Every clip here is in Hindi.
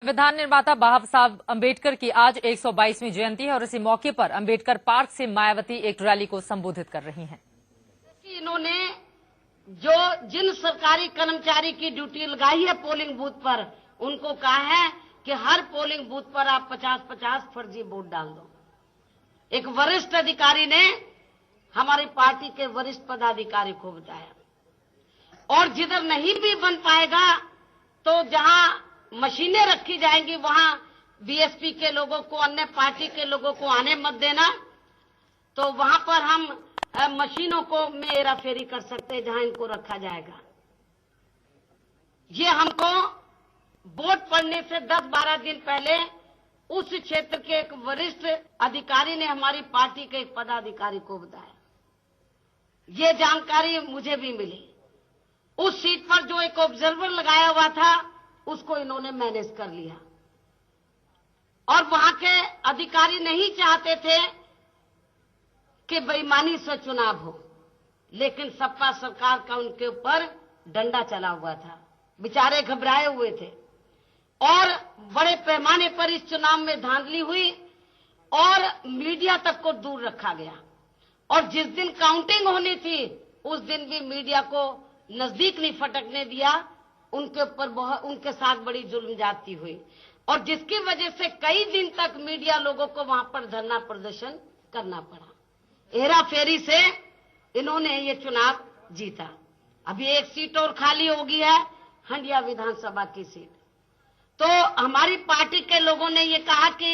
संविधान निर्माता बाबा साहब अम्बेडकर की आज 122वीं जयंती है और इसी मौके पर अम्बेडकर पार्क से मायावती एक रैली को संबोधित कर रही हैं। इन्होंने जिन सरकारी कर्मचारी की ड्यूटी लगाई है पोलिंग बूथ पर, उनको कहा है कि हर पोलिंग बूथ पर आप 50-50 फर्जी वोट डाल दो। एक वरिष्ठ अधिकारी ने हमारी पार्टी के वरिष्ठ पदाधिकारी को बताया, और जिधर नहीं भी बन पाएगा तो जहां मशीनें रखी जाएंगी वहां बीएसपी के लोगों को, अन्य पार्टी के लोगों को आने मत देना। तो वहां पर हम मशीनों को में हेराफेरी कर सकते हैं जहां इनको रखा जाएगा। ये हमको वोट पड़ने से 10-12 दिन पहले उस क्षेत्र के एक वरिष्ठ अधिकारी ने हमारी पार्टी के एक पदाधिकारी को बताया। ये जानकारी मुझे भी मिली। उस सीट पर जो एक ऑब्जर्वर लगाया हुआ था उसको इन्होंने मैनेज कर लिया, और वहां के अधिकारी नहीं चाहते थे कि बेईमानी से चुनाव हो, लेकिन सपा सरकार का उनके ऊपर डंडा चला हुआ था। बेचारे घबराए हुए थे और बड़े पैमाने पर इस चुनाव में धांधली हुई और मीडिया तक को दूर रखा गया। और जिस दिन काउंटिंग होनी थी उस दिन भी मीडिया को नजदीक नहीं फटकने दिया। उनके ऊपर उनके साथ बड़ी जुल्म ज्यादती हुई, और जिसकी वजह से कई दिन तक मीडिया लोगों को वहां पर धरना प्रदर्शन करना पड़ा। हेरा फेरी से इन्होंने ये चुनाव जीता। अभी एक सीट और खाली होगी है, हंडिया विधानसभा की सीट। तो हमारी पार्टी के लोगों ने ये कहा कि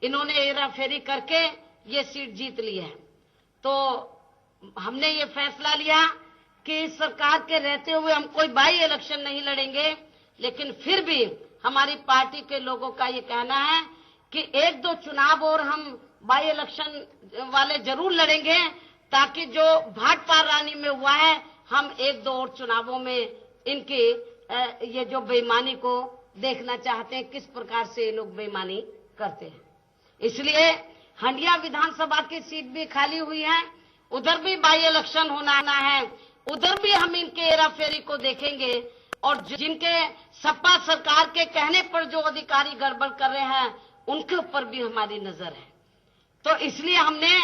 इन्होंने हेरा फेरी करके ये सीट जीत ली है। तो हमने ये फैसला लिया कि इस सरकार के रहते हुए हम कोई बाई इलेक्शन नहीं लड़ेंगे, लेकिन फिर भी हमारी पार्टी के लोगों का ये कहना है कि 1-2 चुनाव और हम बाई इलेक्शन वाले जरूर लड़ेंगे, ताकि जो भाटपार रानी में हुआ है हम 1-2 और चुनावों में इनकी ये जो बेईमानी को देखना चाहते हैं, किस प्रकार से ये लोग बेईमानी करते हैं। इसलिए हंडिया विधानसभा की सीट भी खाली हुई है, उधर भी बाई इलेक्शन होना है, उधर भी हम इनके हेराफेरी को देखेंगे। और जिनके सपा सरकार के कहने पर जो अधिकारी गड़बड़ कर रहे हैं उनके ऊपर भी हमारी नजर है। तो इसलिए हमने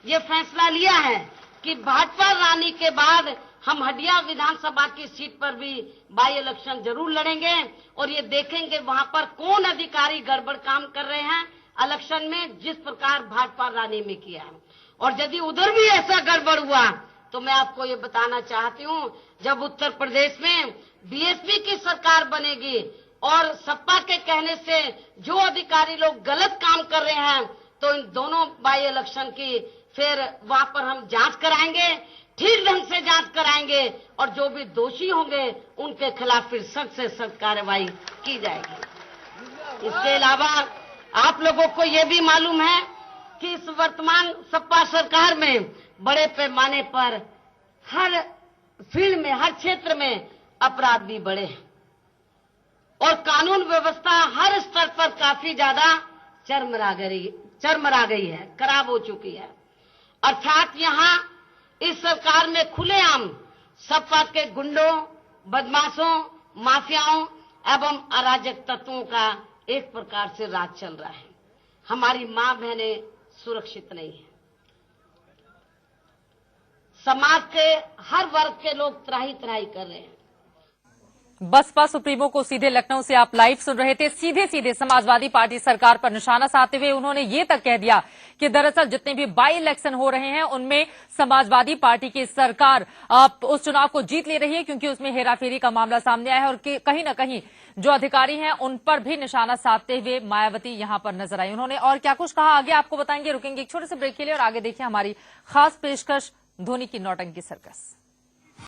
ये फैसला लिया है कि भाटपार रानी के बाद हम हंडिया विधानसभा की सीट पर भी बाई इलेक्शन जरूर लड़ेंगे, और ये देखेंगे वहां पर कौन अधिकारी गड़बड़ काम कर रहे हैं इलेक्शन में, जिस प्रकार भाटपार रानी में किया है। और यदि उधर भी ऐसा गड़बड़ हुआ तो मैं आपको ये बताना चाहती हूँ, जब उत्तर प्रदेश में बीएसपी की सरकार बनेगी और सपा के कहने से जो अधिकारी लोग गलत काम कर रहे हैं, तो इन दोनों बाई इलेक्शन की फिर वहां पर हम जांच कराएंगे, ठीक ढंग से जांच कराएंगे, और जो भी दोषी होंगे उनके खिलाफ फिर सख्त से सख्त कार्रवाई की जाएगी। इसके अलावा आप लोगों को ये भी मालूम है कि इस वर्तमान सपा सरकार में बड़े पैमाने पर हर फील्ड में, हर क्षेत्र में अपराध भी बढ़े हैं, और कानून व्यवस्था हर स्तर पर काफी ज्यादा चरमरा गई है, खराब हो चुकी है। अर्थात यहाँ इस सरकार में खुलेआम सपा के गुंडों, बदमाशों, माफियाओं एवं अराजक तत्वों का एक प्रकार से राज चल रहा है। हमारी मां बहनें सुरक्षित नहीं है। समाज के हर वर्ग के लोग त्राही कर रहे हैं। बसपा सुप्रीमो को सीधे लखनऊ से आप लाइव सुन रहे थे। सीधे समाजवादी पार्टी सरकार पर निशाना साधते हुए उन्होंने ये तक कह दिया कि दरअसल जितने भी बाई इलेक्शन हो रहे हैं उनमें समाजवादी पार्टी की सरकार उस चुनाव को जीत ले रही है, क्योंकि उसमें हेराफेरी का मामला सामने आया है, और कहीं न कहीं जो अधिकारी हैं उन पर भी निशाना साधते हुए मायावती यहां पर नजर आई। उन्होंने और क्या कुछ कहा आगे आपको बताएंगे। रुकेंगे एक छोटे से ब्रेक के लिए और आगे देखिए हमारी खास पेशकश धोनी की नौटंकी सर्कस।